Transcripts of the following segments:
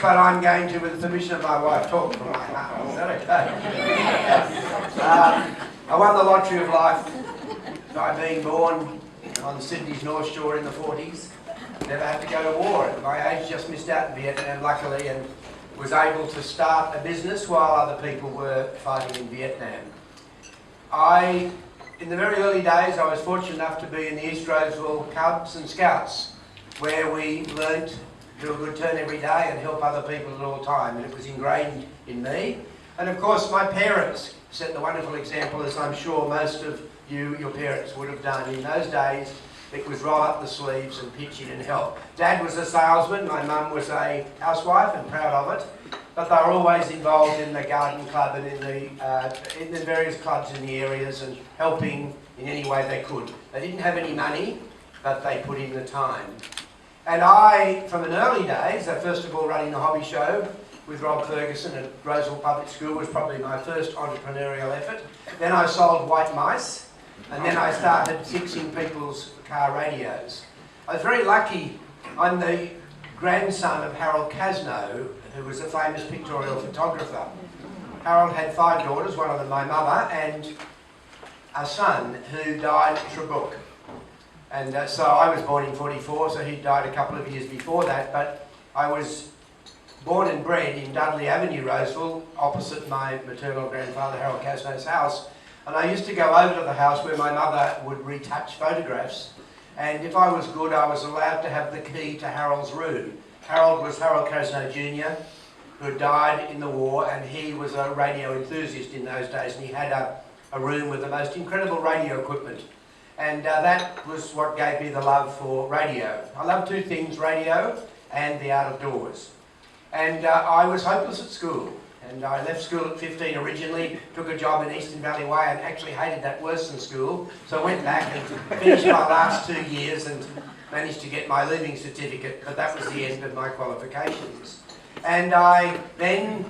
but I'm going to, with the permission of my wife, talk from my heart. Is that okay? I won the lottery of life by being born on Sydney's North Shore in the 40s. Never had to go to war. At my age, just missed out in Vietnam, luckily, and was able to start a business while other people were fighting in Vietnam. In the very early days, I was fortunate enough to be in the East Roseville Cubs and Scouts, where we learnt to do a good turn every day and help other people at all time, and it was ingrained in me. And of course, my parents set the wonderful example, as I'm sure most of you, your parents, would have done. In those days, it was roll up the sleeves and pitch in and help. Dad was a salesman, my mum was a housewife and proud of it, but they were always involved in the garden club and in the various clubs in the areas and helping in any way they could. They didn't have any money, but they put in the time. And I, from an early days, first of all running the hobby show with Rob Ferguson at Roseville Public School was probably my first entrepreneurial effort. Then I sold white mice, and then I started fixing people's car radios. I was very lucky. I'm the grandson of Harold Casno, who was a famous pictorial photographer. Harold had 5 daughters, one of them my mother, and a son who died at Trabuc. And so I was born in 44, so he died a couple of years before that, but I was born and bred in Dudley Avenue, Roseville, opposite my maternal grandfather Harold Casno's house. And I used to go over to the house where my mother would retouch photographs, and if I was good, I was allowed to have the key to Harold's room. Harold was Harold Casno Jr., who died in the war, and he was a radio enthusiast in those days, and he had a room with the most incredible radio equipment. And that was what gave me the love for radio. I love 2 things, radio and the out of doors. And I was hopeless at school. And I left school at 15 originally, took a job in Eastern Valley Way and actually hated that worse than school. So I went back and finished my last 2 years and managed to get my leaving certificate, but that was the end of my qualifications. And I then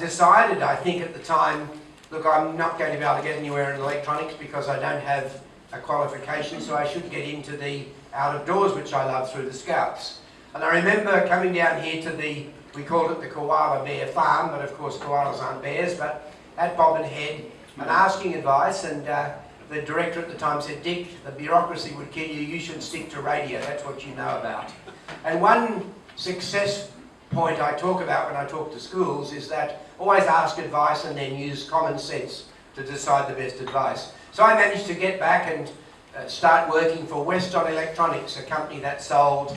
decided, I think at the time, look, I'm not going to be able to get anywhere in electronics because I don't have a qualification, so I should get into the out of doors, which I love, through the Scouts. And I remember coming down here to we called it the Koala Bear Farm, but of course koalas aren't bears, but at Bobbin Head, and asking advice, and the director at the time said, "Dick, the bureaucracy would kill you, you should stick to radio, that's what you know about." And one success point I talk about when I talk to schools is that always ask advice and then use common sense to decide the best advice. So I managed to get back and start working for Weston Electronics, a company that sold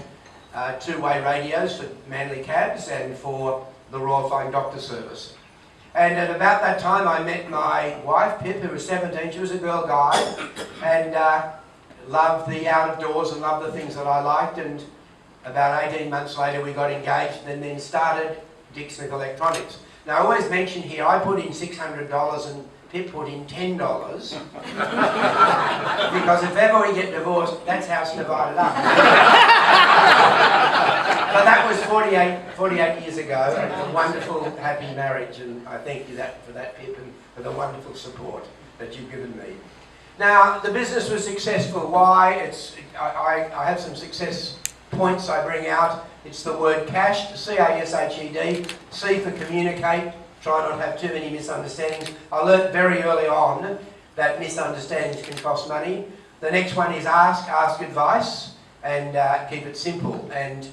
2-way radios for Manly cabs and for the Royal Flying Doctor Service. And at about that time I met my wife, Pip, who was 17. She was a girl guide and loved the out of doors and loved the things that I liked, and about 18 months later we got engaged and then started Dick Smith Electronics. Now I always mention here, I put in $600 and Pip put in $10 because if ever we get divorced, that's how it's divided up. But that was 48 years ago, and a wonderful, happy marriage, and I thank you for that, Pip, and for the wonderful support that you've given me. Now, the business was successful. Why? I have some success points I bring out. It's the word CASHED, C-A-S-H-E-D, C for communicate. Try not to have too many misunderstandings. I learnt very early on that misunderstandings can cost money. The next one is ask advice, and keep it simple. And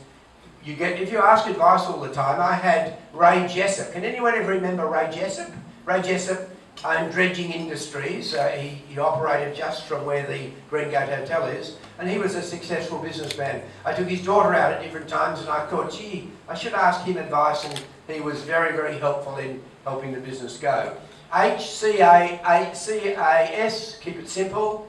if you ask advice all the time, I had Ray Jessup. Can anyone ever remember Ray Jessup? Ray Jessup owned Dredging Industries. He operated just from where the Green Gate Hotel is, and he was a successful businessman. I took his daughter out at different times and I thought, gee, I should ask him advice, and he was very, very helpful in helping the business go. H-C-A-S, keep it simple.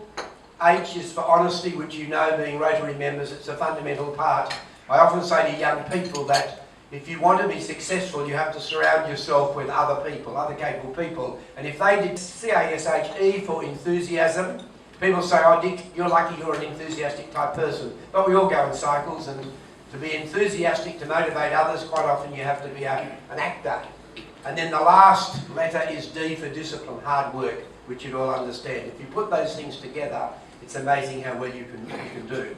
H is for honesty, which you know, being Rotary members, it's a fundamental part. I often say to young people that if you want to be successful, you have to surround yourself with other people, other capable people. And if they did C-A-S-H-E for enthusiasm, people say, "Oh, Dick, you're lucky you're an enthusiastic type person." But we all go in cycles, and to be enthusiastic, to motivate others, quite often you have to be an actor. And then the last letter is D for discipline, hard work, which you'd all understand. If you put those things together, it's amazing how well you can do.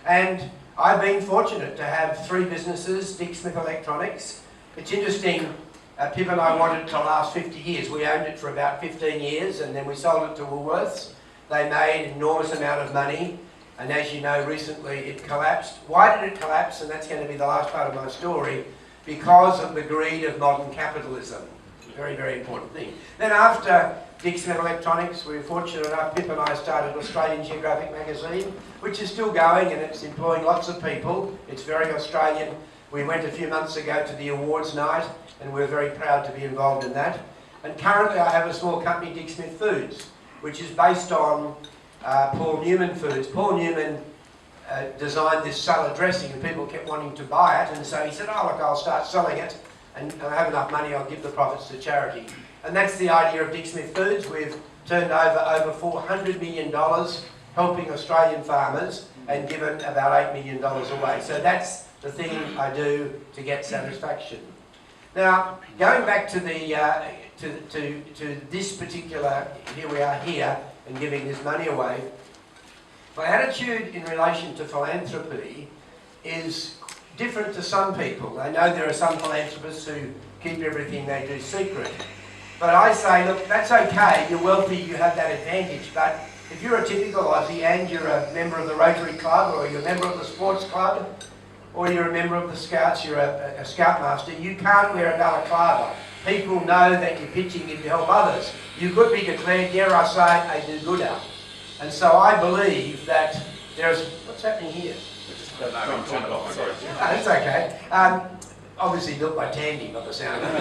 And I've been fortunate to have 3 businesses, Dick Smith Electronics. It's interesting, Pip and I wanted it to last 50 years. We owned it for about 15 years and then we sold it to Woolworths. They made an enormous amount of money, and as you know, recently it collapsed. Why did it collapse? And that's going to be the last part of my story. Because of the greed of modern capitalism. Very, very important thing. Then after Dick Smith Electronics, we were fortunate enough, Pip and I started Australian Geographic magazine, which is still going and it's employing lots of people. It's very Australian. We went a few months ago to the awards night and we're very proud to be involved in that. And currently I have a small company, Dick Smith Foods, which is based on Paul Newman Foods. Paul Newman designed this salad dressing and people kept wanting to buy it, and so he said, oh look, I'll start selling it and I have enough money, I'll give the profits to charity. And that's the idea of Dick Smith Foods. We've turned over $400 million helping Australian farmers and given about $8 million away. So that's the thing I do to get satisfaction. Now, going back to the to this particular, here we are here and giving this money away. My attitude in relation to philanthropy is different to some people. I know there are some philanthropists who keep everything they do secret. But I say, look, that's okay, you're wealthy, you have that advantage, but if you're a typical Aussie and you're a member of the Rotary Club, or you're a member of the sports club, or you're a member of the Scouts, you're a Scoutmaster, you can't wear a balaclava. People know that you're pitching in to help others. You could be declared, dare I say, a do-gooder. And so I believe that there's... What's happening here? Sorry. It's okay. Obviously built by Tandy, by the sound of it.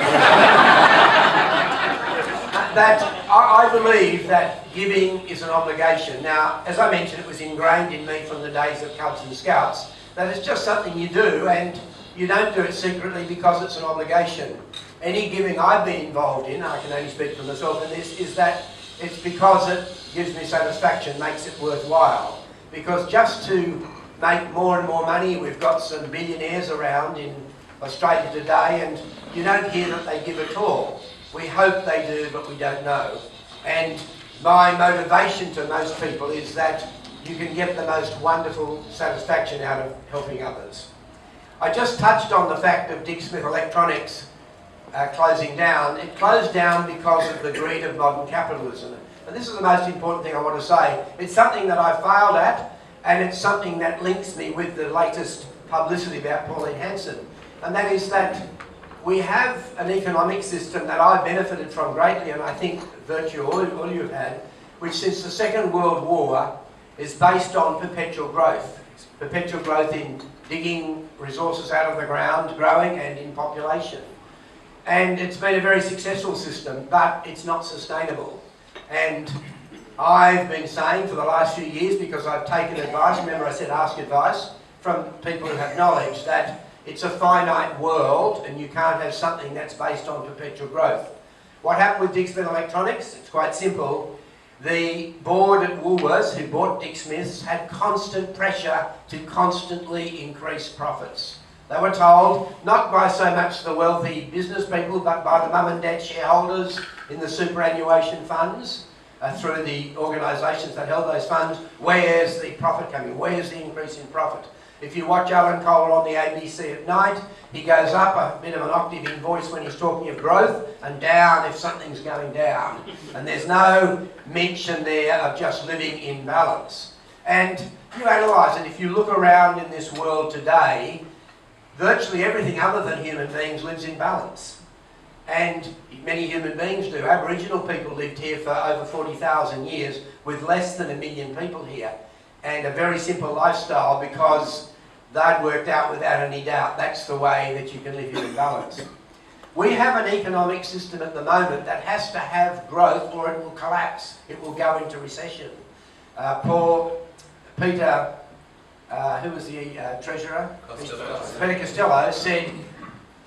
That I believe that giving is an obligation. Now, as I mentioned, it was ingrained in me from the days of Cubs and Scouts, that it's just something you do, and you don't do it secretly because it's an obligation. Any giving I've been involved in, I can only speak for myself in this, is that it's because it gives me satisfaction, makes it worthwhile. Because just to make more and more money, we've got some billionaires around in Australia today, and you don't hear that they give at all. We hope they do, but we don't know. And my motivation to most people is that you can get the most wonderful satisfaction out of helping others. I just touched on the fact of Dick Smith Electronics closing down. It closed down because of the greed of modern capitalism. And this is the most important thing I want to say. It's something that I failed at, and it's something that links me with the latest publicity about Pauline Hanson. And that is that we have an economic system that I've benefited from greatly, and I think virtually all you've had, which since the Second World War is based on perpetual growth. Perpetual growth in digging resources out of the ground, growing, and in population. And it's been a very successful system, but it's not sustainable. And I've been saying for the last few years, because I've taken advice, remember I said ask advice, from people who have knowledge, that it's a finite world and you can't have something that's based on perpetual growth. What happened with Dick Smith Electronics? It's quite simple. The board at Woolworths, who bought Dick Smiths, had constant pressure to constantly increase profits. They were told, not by so much the wealthy business people, but by the mum and dad shareholders in the superannuation funds, through the organisations that held those funds, where's the profit coming? Where's the increase in profit? If you watch Alan Kohler on the ABC at night, he goes up a bit of an octave in voice when he's talking of growth, and down if something's going down. And there's no mention there of just living in balance. And you analyse it, if you look around in this world today, virtually everything other than human beings lives in balance. And many human beings do. Aboriginal people lived here for over 40,000 years with less than 1 million people here. And a very simple lifestyle, because they'd worked out without any doubt that's the way that you can live here in balance. We have an economic system at the moment that has to have growth or it will collapse. It will go into recession. Peter, who was the treasurer? Peter Costello said,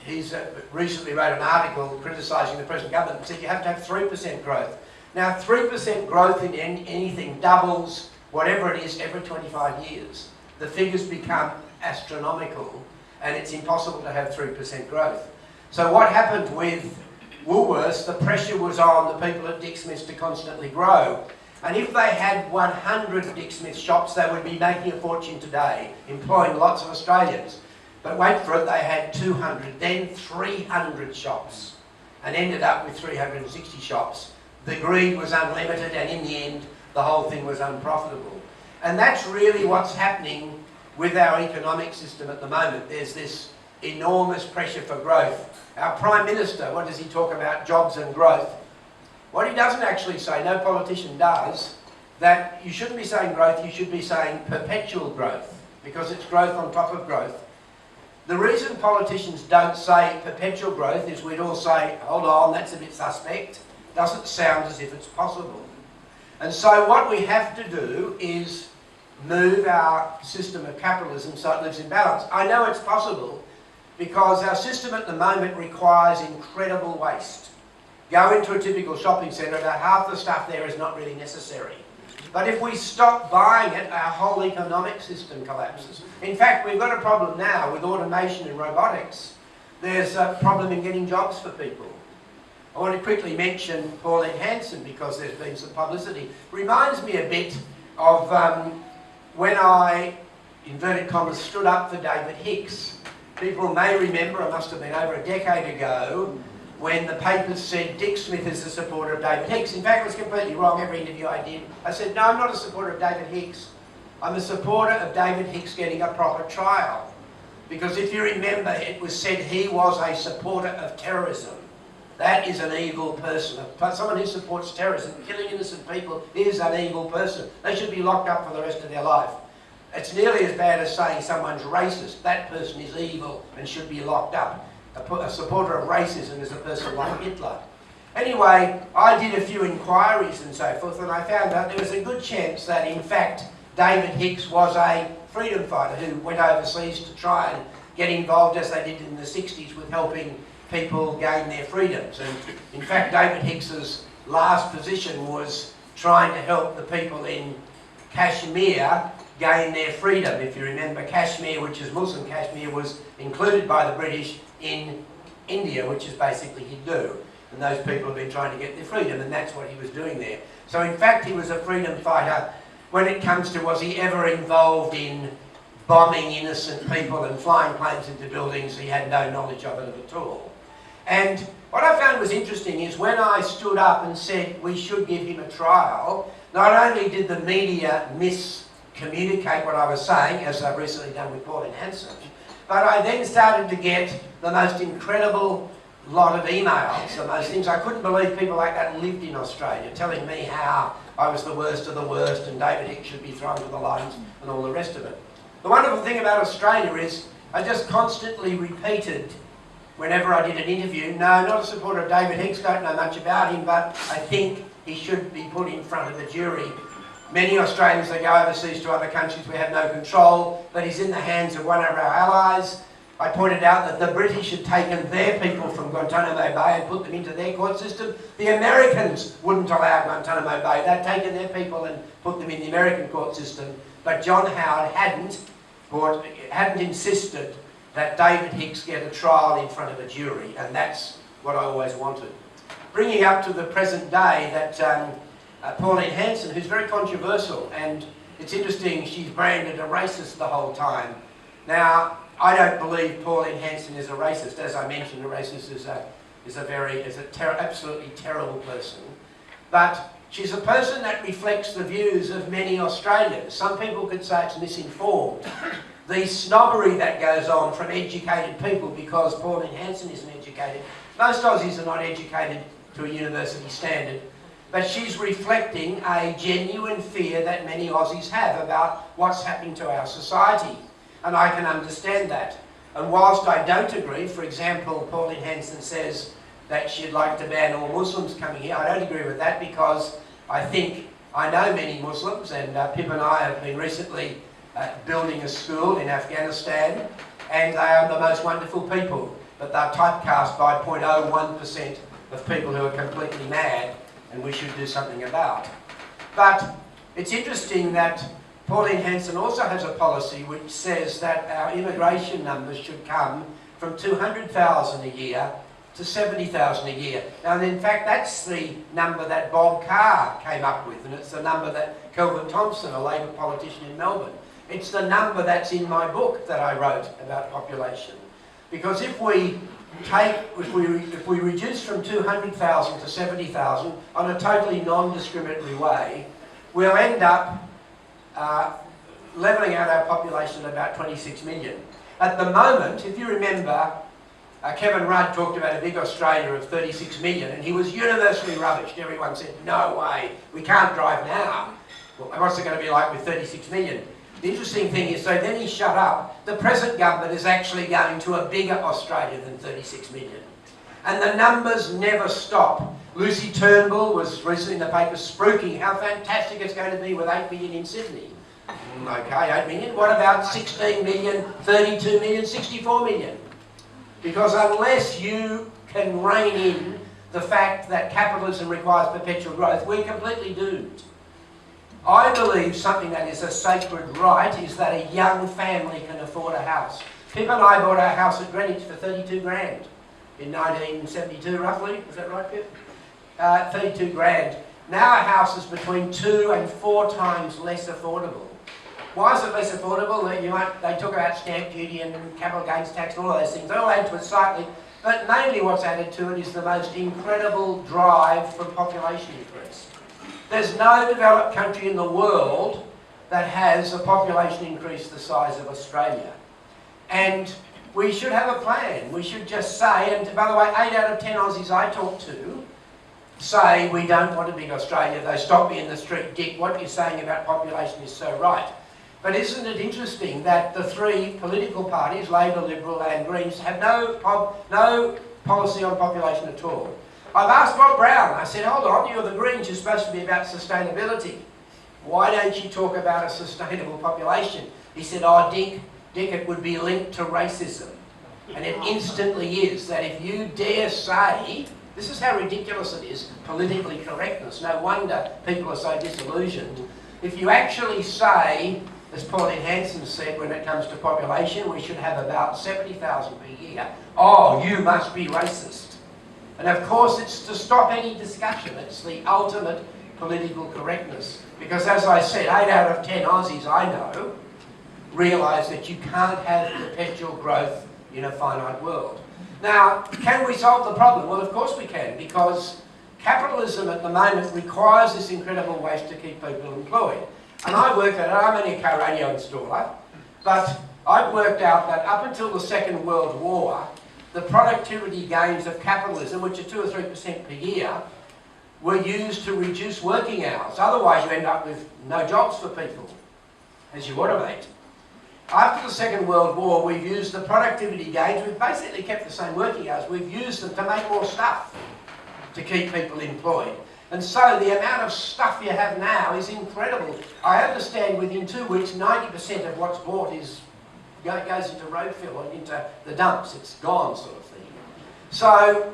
he's recently wrote an article criticising the present government and said you have to have 3% growth. Now 3% growth in anything doubles whatever it is every 25 years. The figures become astronomical and it's impossible to have 3% growth. So what happened with Woolworths, the pressure was on the people at Dick Smiths to constantly grow. And if they had 100 Dick Smith shops, they would be making a fortune today, employing lots of Australians. But wait for it, they had 200, then 300 shops, and ended up with 360 shops. The greed was unlimited, and in the end, the whole thing was unprofitable. And that's really what's happening with our economic system at the moment. There's this enormous pressure for growth. Our Prime Minister, what does he talk about? Jobs and growth. What he doesn't actually say, no politician does, that you shouldn't be saying growth, you should be saying perpetual growth, because it's growth on top of growth. The reason politicians don't say perpetual growth is we'd all say, hold on, that's a bit suspect. Doesn't sound as if it's possible. And so what we have to do is move our system of capitalism so it lives in balance. I know it's possible because our system at the moment requires incredible waste. Go into a typical shopping centre, about half the stuff there is not really necessary. But if we stop buying it, our whole economic system collapses. In fact, we've got a problem now with automation and robotics. There's a problem in getting jobs for people. I want to quickly mention Pauline Hanson because there's been some publicity. Reminds me a bit of when I, inverted commas, stood up for David Hicks. People may remember, it must have been over a decade ago, when the papers said Dick Smith is a supporter of David Hicks. In fact, it was completely wrong, every interview I did. I said, no, I'm not a supporter of David Hicks. I'm a supporter of David Hicks getting a proper trial. Because if you remember, it was said he was a supporter of terrorism. That is an evil person. Someone who supports terrorism, killing innocent people, is an evil person. They should be locked up for the rest of their life. It's nearly as bad as saying someone's racist. That person is evil and should be locked up. A supporter of racism is a person like Hitler. Anyway, I did a few inquiries and so forth, and I found out there was a good chance that, in fact, David Hicks was a freedom fighter who went overseas to try and get involved, as they did in the 60s, with helping people gain their freedoms. And in fact, David Hicks's last position was trying to help the people in Kashmir gain their freedom. If you remember, Kashmir, which is Muslim Kashmir, was included by the British in India, which is basically Hindu. And those people have been trying to get their freedom, and that's what he was doing there. So in fact, he was a freedom fighter. When it comes to, was he ever involved in bombing innocent people and flying planes into buildings, he had no knowledge of it at all. And what I found was interesting is when I stood up and said we should give him a trial, not only did the media miscommunicate what I was saying, as I've recently done with Pauline Hanson, but I then started to get the most incredible lot of emails, the most things. I couldn't believe people like that lived in Australia, telling me how I was the worst of the worst and David Hicks should be thrown to the lions and all the rest of it. The wonderful thing about Australia is I just constantly repeated whenever I did an interview, no, not a supporter of David Hicks, don't know much about him, but I think he should be put in front of a jury. Many Australians that go overseas to other countries, we have no control, but he's in the hands of one of our allies. I pointed out that the British had taken their people from Guantanamo Bay and put them into their court system. The Americans wouldn't allow Guantanamo Bay. They'd taken their people and put them in the American court system. But John Howard hadn't insisted that David Hicks get a trial in front of a jury, and that's what I always wanted. Bringing up to the present day that Pauline Hanson, who's very controversial, and it's interesting, she's branded a racist the whole time. Now, I don't believe Pauline Hanson is a racist. As I mentioned, a racist is absolutely terrible person. But she's a person that reflects the views of many Australians. Some people could say it's misinformed. The snobbery that goes on from educated people because Pauline Hanson isn't educated. Most Aussies are not educated to a university standard. But she's reflecting a genuine fear that many Aussies have about what's happening to our society. And I can understand that. And whilst I don't agree, for example, Pauline Hanson says that she'd like to ban all Muslims coming here. I don't agree with that because I know many Muslims, and Pip and I have been recently building a school in Afghanistan, and they are the most wonderful people, but they're typecast by 0.01% of people who are completely mad, and we should do something about. But it's interesting that Pauline Hanson also has a policy which says that our immigration numbers should come from 200,000 a year to 70,000 a year. Now, in fact, that's the number that Bob Carr came up with, and it's the number that Kelvin Thompson, a Labor politician in Melbourne, it's the number that's in my book that I wrote about population. Because if we reduce from 200,000 to 70,000 on a totally non-discriminatory way, we'll end up levelling out our population at about 26 million. At the moment, if you remember, Kevin Rudd talked about a big Australia of 36 million, and he was universally rubbished. Everyone said, no way, we can't drive now. Well, what's it going to be like with 36 million? The interesting thing is, so then he shut up, the present government is actually going to a bigger Australia than 36 million. And the numbers never stop. Lucy Turnbull was recently in the paper spruiking how fantastic it's going to be with 8 million in Sydney. Okay, 8 million. What about 16 million, 32 million, 64 million? Because unless you can rein in the fact that capitalism requires perpetual growth, we're completely doomed. I believe something that is a sacred right is that a young family can afford a house. Pip and I bought our house at Greenwich for 32 grand in 1972 roughly, is that right, Pip? 32 grand. Now a house is between 2 and 4 times less affordable. Why is it less affordable? They talk about stamp duty and capital gains tax and all those things. They all add to it slightly, but mainly what's added to it is the most incredible drive for population increase. There's no developed country in the world that has a population increase the size of Australia. And we should have a plan. We should just say, and by the way, 8 out of 10 Aussies I talk to say we don't want a big Australia. They stop me in the street, Dick, what you're saying about population is so right. But isn't it interesting that the 3 political parties, Labor, Liberal and Greens, have no policy on population at all? I've asked Bob Brown, I said, hold on, you're the Greens, you're supposed to be about sustainability. Why don't you talk about a sustainable population? He said, oh, Dick, it would be linked to racism. And it instantly is, that if you dare say, this is how ridiculous it is, politically correctness, no wonder people are so disillusioned. If you actually say, as Pauline Hanson said, when it comes to population, we should have about 70,000 per year, oh, you must be racist. And of course it's to stop any discussion, it's the ultimate political correctness. Because as I said, 8 out of 10 Aussies I know realise that you can't have perpetual growth in a finite world. Now, can we solve the problem? Well, of course we can, because capitalism at the moment requires this incredible waste to keep people employed. And I worked at it, I'm only a car radio installer, but I've worked out that up until the Second World War, the productivity gains of capitalism, which are 2 or 3% per year, were used to reduce working hours. Otherwise you end up with no jobs for people as you automate. After the Second World War, we've used the productivity gains, we've basically kept the same working hours, we've used them to make more stuff to keep people employed. And so the amount of stuff you have now is incredible. I understand within 2 weeks 90% of what's bought goes into road fill and into the dumps, it's gone sort of thing. So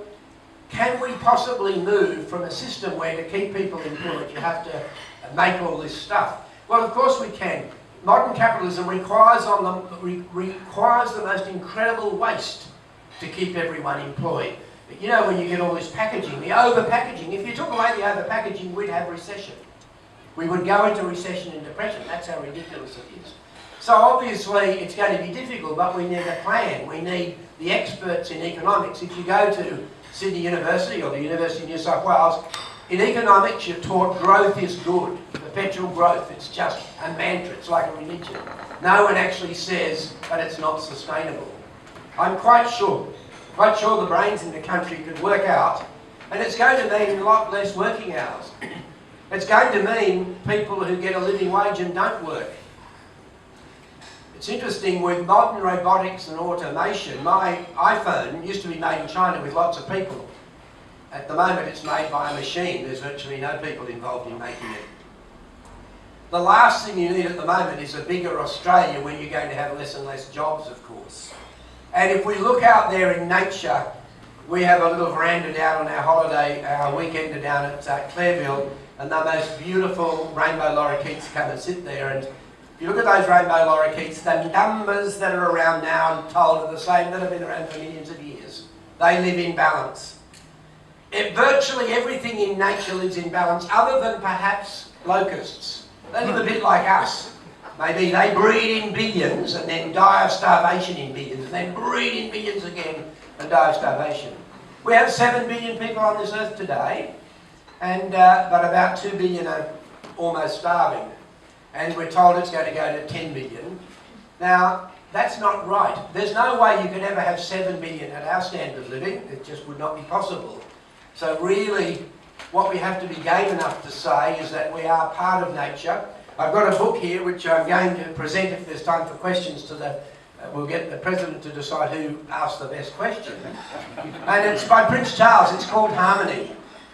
can we possibly move from a system where to keep people employed you have to make all this stuff? Well, of course we can. Modern capitalism requires the most incredible waste to keep everyone employed. But you know, when you get all this packaging, the over-packaging, if you took away the over-packaging, we'd have recession. We would go into recession and depression. That's how ridiculous it is. So obviously it's going to be difficult, but we need a plan. We need the experts in economics. If you go to Sydney University or the University of New South Wales, in economics you're taught growth is good, perpetual growth. It's just a mantra, it's like a religion. No one actually says that it's not sustainable. I'm quite sure the brains in the country could work out, and it's going to mean a lot less working hours. It's going to mean people who get a living wage and don't work. It's interesting, with modern robotics and automation, my iPhone used to be made in China with lots of people. At the moment it's made by a machine. There's virtually no people involved in making it. The last thing you need at the moment is a bigger Australia when you're going to have less and less jobs, of course. And if we look out there in nature, we have a little veranda down on our holiday, our weekender down at Clareville, and the most beautiful rainbow lorikeets come and sit there. And if you look at those rainbow lorikeets, the numbers that are around now, I'm told, are the same that have been around for millions of years. they live in balance. Virtually everything in nature lives in balance, other than perhaps locusts. They live a bit like us. Maybe they breed in billions and then die of starvation in billions, and then breed in billions again and die of starvation. We have 7 billion people on this earth today, and but about 2 billion are almost starving. And we're told it's going to go to 10 billion. Now, that's not right. There's no way you could ever have 7 billion at our standard of living. It just would not be possible. So really, what we have to be game enough to say is that we are part of nature. I've got a book here which I'm going to present if there's time for questions to the... we'll get the President to decide who asked the best question. And it's by Prince Charles. It's called Harmony.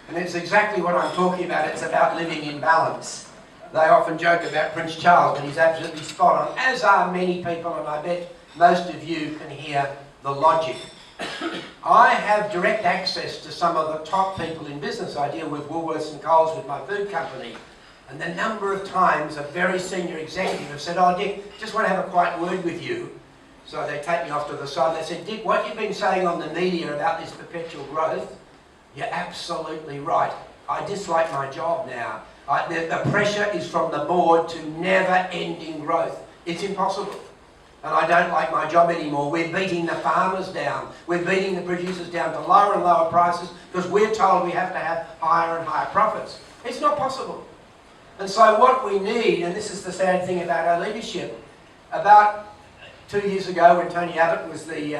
And it's exactly what I'm talking about. It's about living in balance. They often joke about Prince Charles, but he's absolutely spot on, as are many people, and I bet most of you can hear the logic. I have direct access to some of the top people in business. I deal with Woolworths and Coles with my food company. And the number of times a very senior executive have said, "Oh, Dick, just want to have a quiet word with you." So they take me off to the side. They said, "Dick, what you've been saying on the media about this perpetual growth, you're absolutely right. I dislike my job now. The pressure is from the board to never-ending growth. It's impossible. And I don't like my job anymore. We're beating the farmers down. We're beating the producers down to lower and lower prices because we're told we have to have higher and higher profits. It's not possible." And so what we need, and this is the sad thing about our leadership, about 2 years ago when Tony Abbott was the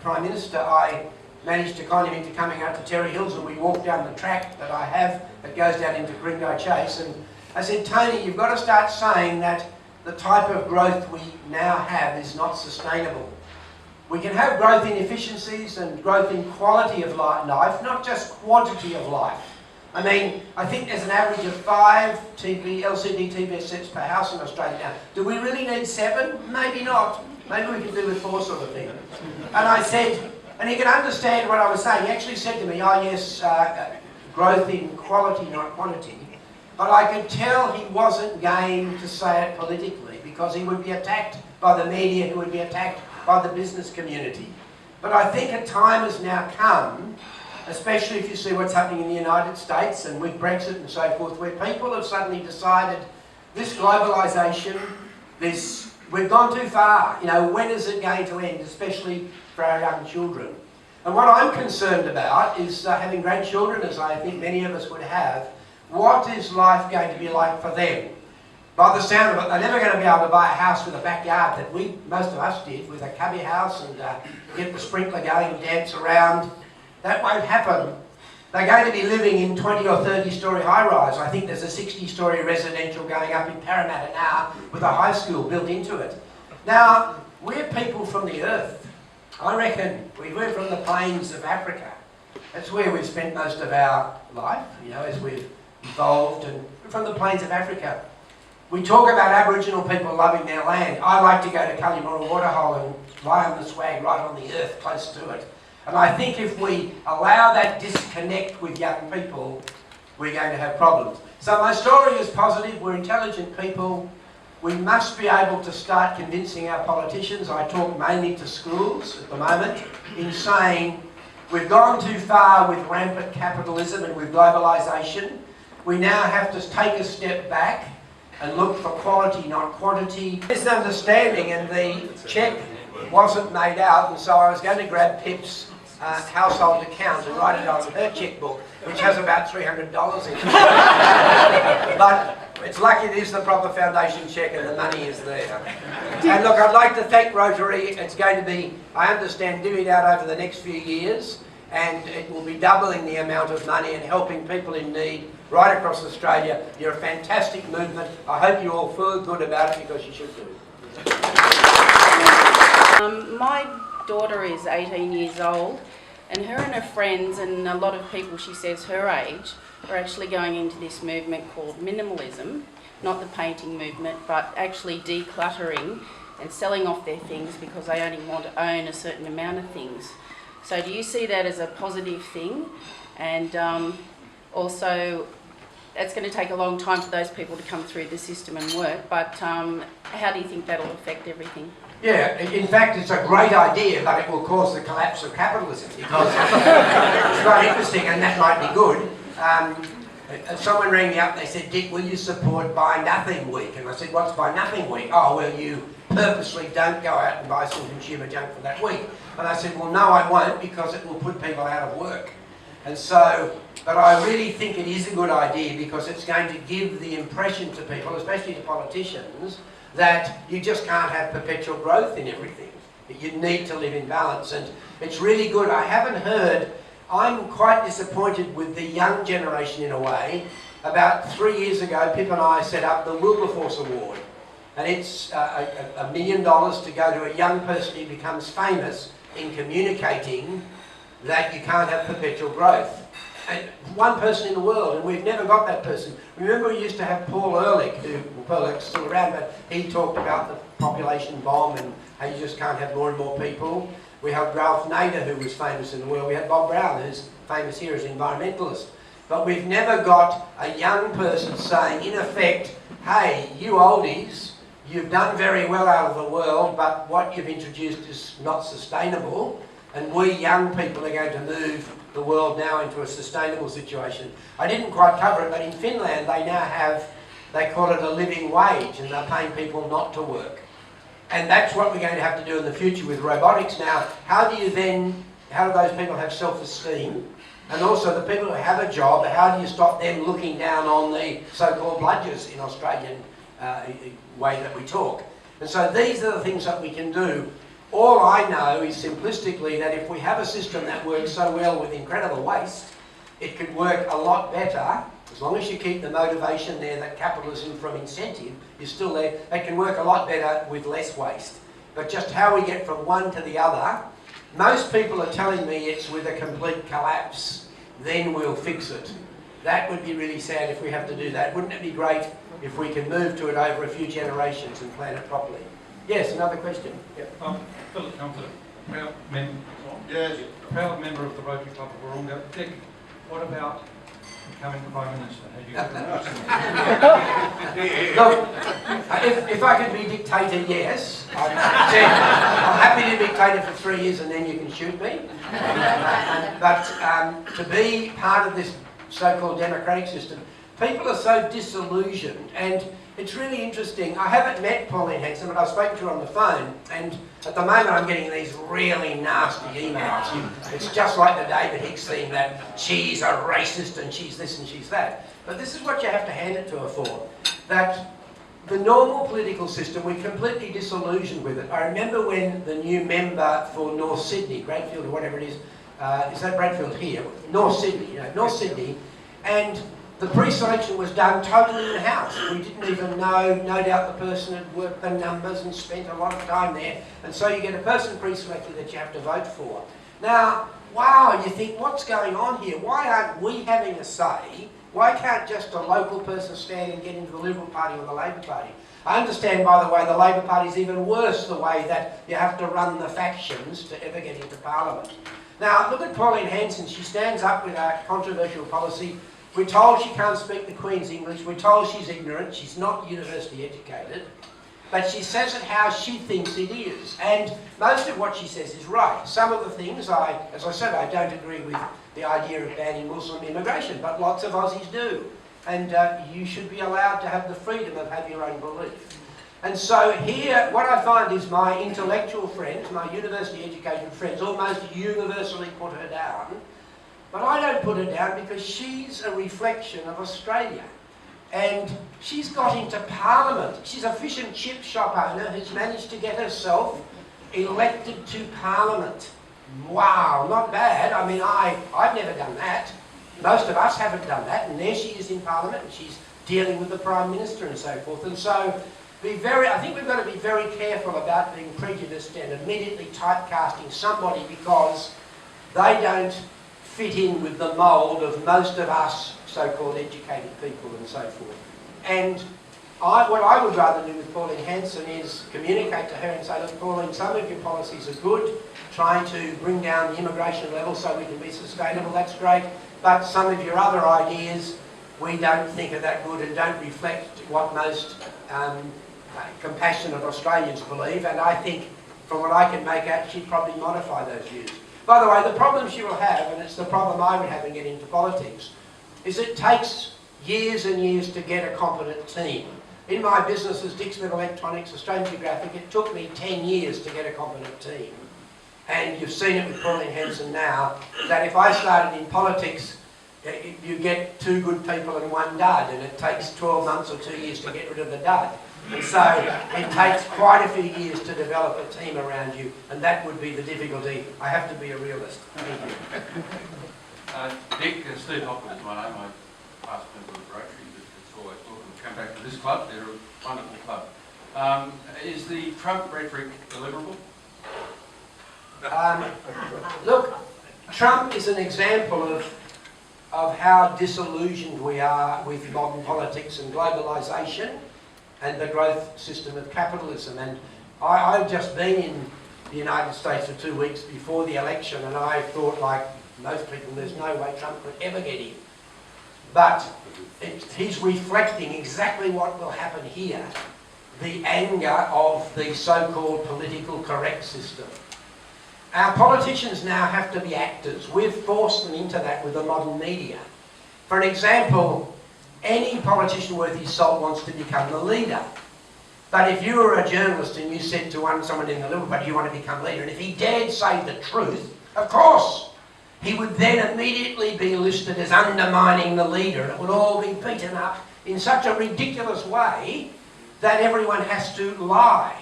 Prime Minister, I managed to con him into coming out to Terry Hills, and we walked down the track that I have that goes down into Gringo Chase, and I said, "Tony, you've got to start saying that the type of growth we now have is not sustainable. We can have growth in efficiencies and growth in quality of life, not just quantity of life. I mean, I think there's an average of 5 LCD TV sets per house in Australia now. Do we really need 7? Maybe not. Maybe we can do with 4 sort of thing." And I said, and he could understand what I was saying. He actually said to me, "Oh yes, growth in quality, not quantity." But I could tell he wasn't game to say it politically because he would be attacked by the media, he would be attacked by the business community. But I think a time has now come, especially if you see what's happening in the United States and with Brexit and so forth, where people have suddenly decided this globalisation, we've gone too far. You know, when is it going to end, especially for our young children? And what I'm concerned about is having grandchildren, as I think many of us would have. What is life going to be like for them? By the sound of it, they're never going to be able to buy a house with a backyard that most of us did, with a cubby house and get the sprinkler going and dance around. That won't happen. They're going to be living in 20 or 30-storey high-rise. I think there's a 60-storey residential going up in Parramatta now with a high school built into it. Now, we're people from the earth. I reckon we're from the plains of Africa. That's where we've spent most of our life, you know, as we've evolved, and from the plains of Africa. We talk about Aboriginal people loving their land. I like to go to Kalyamurra Waterhole and lie on the swag right on the earth, close to it. And I think if we allow that disconnect with young people, we're going to have problems. So my story is positive. We're intelligent people. We must be able to start convincing our politicians. I talk mainly to schools at the moment in saying we've gone too far with rampant capitalism and with globalisation. We now have to take a step back and look for quality, not quantity. Misunderstanding, and the cheque wasn't made out, and so I was going to grab Pip's household account and write it on her chequebook, which has about $300 in it. But it's lucky it is the proper foundation cheque and the money is there. And look, I'd like to thank Rotary. It's going to be, I understand, divvied out over the next few years, and it will be doubling the amount of money and helping people in need right across Australia. You're a fantastic movement. I hope you all feel good about it, because you should do. My daughter is 18 years old, and her and her friends and a lot of people, she says, her age, are actually going into this movement called minimalism, not the painting movement, but actually decluttering and selling off their things because they only want to own a certain amount of things. So do you see that as a positive thing? And also, it's going to take a long time for those people to come through the system and work, but how do you think that'll affect everything? Yeah, in fact, it's a great idea, but it will cause the collapse of capitalism because it's quite interesting, and that might be good. Someone rang me up and they said, Dick, will you support Buy Nothing Week? And I said, what's Buy Nothing Week? Oh, well, you purposely don't go out and buy some consumer junk for that week. And I said, well, no, I won't, because it will put people out of work. And so, but I really think it is a good idea because it's going to give the impression to people, especially to politicians, that you just can't have perpetual growth in everything. You need to live in balance, and it's really good. I haven't heard, I'm quite disappointed with the young generation in a way. About 3 years ago, Pip and I set up the Wilberforce Award, and it's $1 million to go to a young person who becomes famous in communicating that you can't have perpetual growth. And one person in the world, and we've never got that person. Remember, we used to have Paul Ehrlich, Paul Ehrlich's still around, but he talked about the population bomb and how you just can't have more and more people. We had Ralph Nader, who was famous in the world. We had Bob Brown, who's famous here as an environmentalist. But we've never got a young person saying, in effect, hey, you oldies, you've done very well out of the world, but what you've introduced is not sustainable, and we young people are going to move the world now into a sustainable situation. I didn't quite cover it, but in Finland they now have, they call it a living wage, and they're paying people not to work. And that's what we're going to have to do in the future with robotics. Now, how do those people have self-esteem? And also the people who have a job, how do you stop them looking down on the so-called bludgers in Australian way that we talk? And so these are the things that we can do. All I know is simplistically that if we have a system that works so well with incredible waste, it could work a lot better, as long as you keep the motivation there that capitalism from incentive is still there, it can work a lot better with less waste. But just how we get from one to the other, most people are telling me it's with a complete collapse, then we'll fix it. That would be really sad if we have to do that. Wouldn't it be great if we can move to it over a few generations and plan it properly? Yes, another question. Yep. Philip Comfort, proud member of the Rotary Club of Wahroonga. Dick, what about becoming Prime Minister? Have you Look, if I could be dictator, yes. I'm happy to be dictator for 3 years and then you can shoot me. But to be part of this so-called democratic system, people are so disillusioned, and it's really interesting. I haven't met Pauline Hanson, but I've spoken to her on the phone, and at the moment I'm getting these really nasty emails. It's just like the David Hicks thing that she's a racist and she's this and she's that. But this is what you have to hand it to her for. That the normal political system, we're completely disillusioned with it. I remember when the new member for North Sydney, Bradfield or whatever it is that Bradfield here? North Sydney, North Sydney, and the pre-selection was done totally in-house. We didn't even know, no doubt the person had worked the numbers and spent a lot of time there. And so you get a person pre-selected that you have to vote for. Now, wow, you think, what's going on here? Why aren't we having a say? Why can't just a local person stand and get into the Liberal Party or the Labor Party? I understand, by the way, the Labor Party is even worse, the way that you have to run the factions to ever get into Parliament. Now, look at Pauline Hanson. She stands up with a controversial policy. We're told she can't speak the Queen's English. We're told she's ignorant. She's not university educated. But she says it how she thinks it is. And most of what she says is right. Some of the things, as I said, I don't agree with the idea of banning Muslim immigration, but lots of Aussies do. And you should be allowed to have the freedom of having your own belief. And so here, what I find is my intellectual friends, my university educated friends, almost universally put her down. But I don't put her down because she's a reflection of Australia. And she's got into Parliament. She's a fish and chip shop owner who's managed to get herself elected to Parliament. Wow, not bad. I mean, I've never done that. Most of us haven't done that. And there she is in Parliament, and she's dealing with the Prime Minister and so forth. And so, I think we've got to be very careful about being prejudiced and immediately typecasting somebody because they don't fit in with the mould of most of us so-called educated people and so forth. And what I would rather do with Pauline Hanson is communicate to her and say, look, Pauline, some of your policies are good, trying to bring down the immigration level so we can be sustainable, that's great, but some of your other ideas we don't think are that good and don't reflect what most compassionate Australians believe, and I think from what I can make out, she'd probably modify those views. By the way, the problem she will have, and it's the problem I would have in getting into politics, is it takes years and years to get a competent team. In my businesses, Dixon Electronics, Australian Geographic, it took me 10 years to get a competent team. And you've seen it with Pauline Hanson now, that if I started in politics, you get 2 good people and 1 dud, and it takes 12 months or 2 years to get rid of the dud. And so it takes quite a few years to develop a team around you, and that would be the difficulty. I have to be a realist. Thank you. Dick, Steve Hopper is my name. I'm a past member of Rotary, but it's always welcome to come back to this club. They're a wonderful club. Is the Trump rhetoric deliverable? Look, Trump is an example of how disillusioned we are with modern politics and globalisation and the growth system of capitalism. And I've just been in the United States for 2 weeks before the election, and I thought, like most people, there's no way Trump could ever get in. But he's reflecting exactly what will happen here, the anger of the so-called political correct system. Our politicians now have to be actors. We've forced them into that with the modern media. For an example, any politician worth his salt wants to become the leader. But if you were a journalist and you said to someone in the Liberal Party, you want to become leader, and if he dared say the truth, of course, he would then immediately be listed as undermining the leader. It would all be beaten up in such a ridiculous way that everyone has to lie.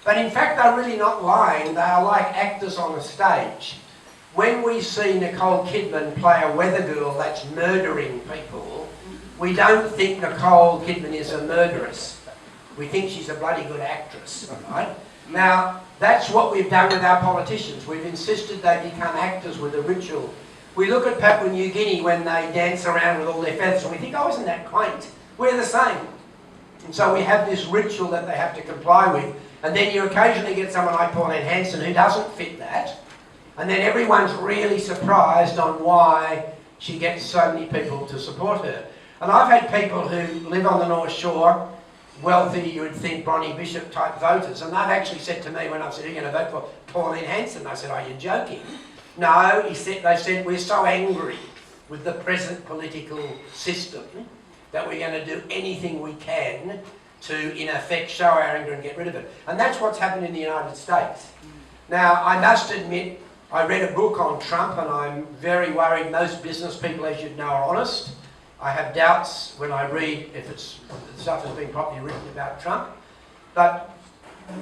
But in fact, they're really not lying. They are like actors on a stage. When we see Nicole Kidman play a weather girl that's murdering people, we don't think Nicole Kidman is a murderess. We think she's a bloody good actress, right? Now, that's what we've done with our politicians. We've insisted they become actors with a ritual. We look at Papua New Guinea when they dance around with all their feathers and we think, oh, isn't that quaint? We're the same. And so we have this ritual that they have to comply with. And then you occasionally get someone like Pauline Hanson who doesn't fit that. And then everyone's really surprised on why she gets so many people to support her. And I've had people who live on the North Shore, wealthy, you would think, Bronnie Bishop type voters, and they've actually said to me when I've said, are you going to vote for Pauline Hanson? I said, are you joking? No, they said, we're so angry with the present political system that we're going to do anything we can to, in effect, show our anger and get rid of it. And that's what's happened in the United States. Now, I must admit, I read a book on Trump, and I'm very worried. Most business people, as you'd know, are honest. I have doubts when I read if the stuff has been properly written about Trump. But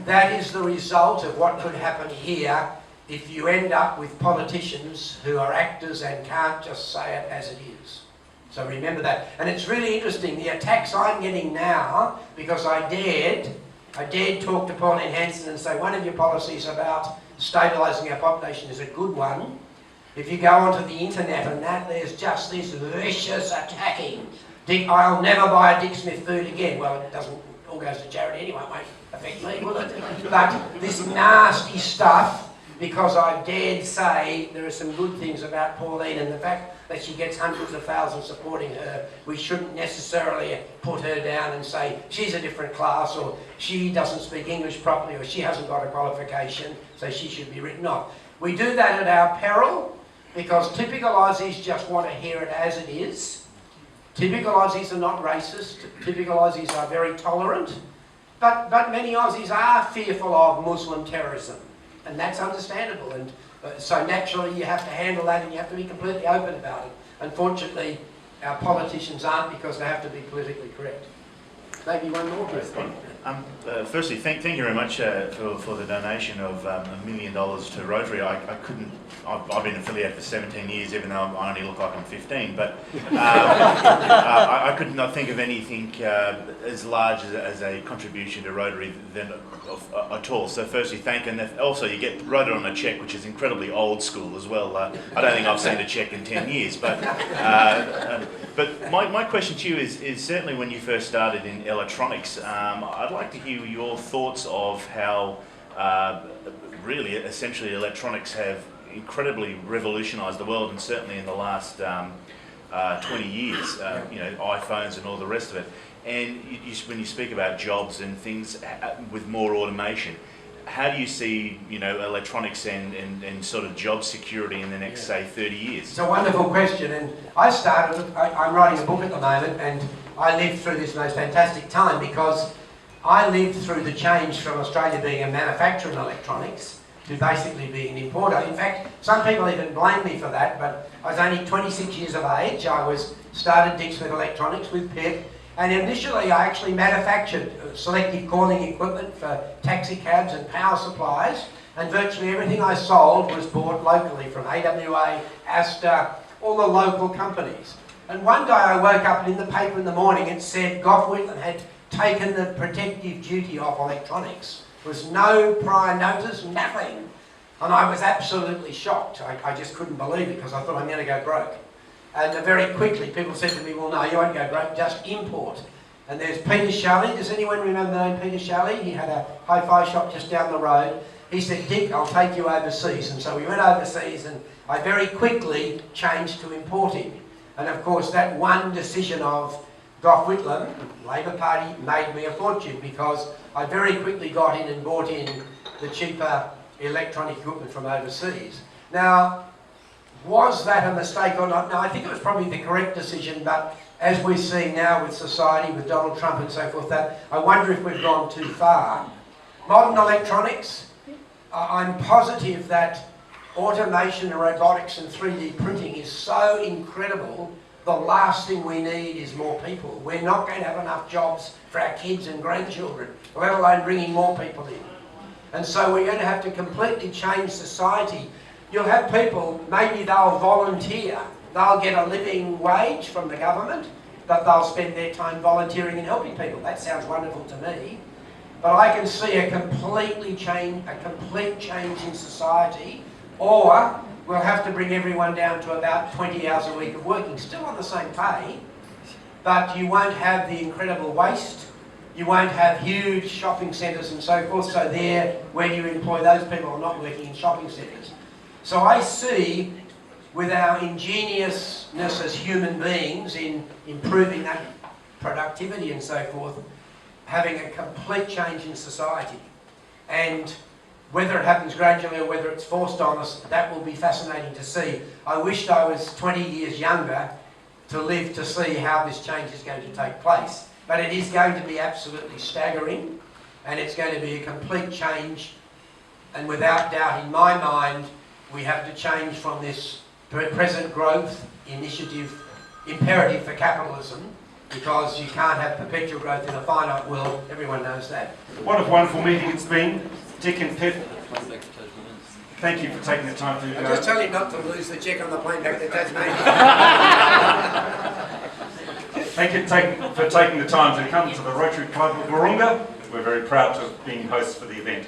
that is the result of what could happen here if you end up with politicians who are actors and can't just say it as it is. So remember that. And it's really interesting, the attacks I'm getting now, because I dared talk to Pauline Hanson and say, one of your policies about stabilising our population is a good one. If you go onto the internet and that, there's just this vicious attacking. I'll never buy a Dick Smith food again. Well, it doesn't, all goes to charity anyway, it won't affect me, will it? But this nasty stuff, because I dared say there are some good things about Pauline and the fact that she gets hundreds of thousands supporting her, we shouldn't necessarily put her down and say she's a different class, or she doesn't speak English properly, or she hasn't got a qualification, so she should be written off. We do that at our peril, because typical Aussies just want to hear it as it is. Typical Aussies are not racist. Typical Aussies are very tolerant. But many Aussies are fearful of Muslim terrorism. And that's understandable. And so naturally you have to handle that, and you have to be completely open about it. Unfortunately, our politicians aren't, because they have to be politically correct. Maybe one more question. Firstly, thank you very much for the donation of $1 million to Rotary. I've been affiliated for 17 years, even though I only look like I'm 15, but I could not think of anything as large as a contribution to Rotary at all. So firstly, thank you. And also you get Rotary on a cheque, which is incredibly old school as well. I don't think I've seen a cheque in 10 years, but my question to you is certainly when you first started in electronics, I'd like to hear your thoughts of how really essentially electronics have incredibly revolutionised the world, and certainly in the last 20 years, you know, iPhones and all the rest of it. And when you speak about jobs and things with more automation, how do you see, electronics and sort of job security in the next, say, 30 years? It's a wonderful question, and I'm writing a book at the moment, and I lived through this most fantastic time because I lived through the change from Australia being a manufacturer in electronics to basically being an importer. In fact, some people even blame me for that, but I was only 26 years of age. I started Dick Smith Electronics with Pip, and initially I actually manufactured selective calling equipment for taxi cabs and power supplies, and virtually everything I sold was bought locally from AWA, Asda, all the local companies. And one day I woke up and in the paper in the morning it said Gough Whitlam had taken the protective duty off electronics. There was no prior notice, nothing. And I was absolutely shocked. I just couldn't believe it because I thought I'm going to go broke. And very quickly people said to me, well no, you won't go broke, just import. And there's Peter Shelley. Does anyone remember the name Peter Shelley? He had a hi-fi shop just down the road. He said, Dick, I'll take you overseas. And so we went overseas and I very quickly changed to importing. And of course that one decision of Gough Whitlam, Labor Party, made me a fortune because I very quickly got in and bought in the cheaper electronic equipment from overseas. Now, was that a mistake or not? No, I think it was probably the correct decision, but as we're seeing now with society, with Donald Trump and so forth, that I wonder if we've gone too far. Modern electronics, I'm positive that automation and robotics and 3D printing is so incredible, the last thing we need is more people. We're not going to have enough jobs for our kids and grandchildren, let alone bringing more people in. And so we're going to have to completely change society. You'll have people, maybe they'll volunteer, they'll get a living wage from the government, but they'll spend their time volunteering and helping people. That sounds wonderful to me. But I can see a complete change in society, or we'll have to bring everyone down to about 20 hours a week of working, still on the same pay, but you won't have the incredible waste, you won't have huge shopping centres and so forth, so there, where you employ those people are not working in shopping centres. So I see, with our ingeniousness as human beings in improving that productivity and so forth, having a complete change in society. And whether it happens gradually or whether it's forced on us, that will be fascinating to see. I wished I was 20 years younger to live to see how this change is going to take place. But it is going to be absolutely staggering, and it's going to be a complete change. And without doubt, in my mind, we have to change from this present growth initiative imperative for capitalism, because you can't have perpetual growth in a finite world. Everyone knows that. What a wonderful meeting it's been. Dick and Pip, thank you for taking the time to... I'll just tell you not to lose the check on the plane back to Tasmania. Thank you for taking the time to come to the Rotary Club of Wahroonga. We're very proud to have been hosts for the event.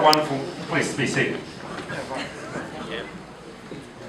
wonderful. Please be seated.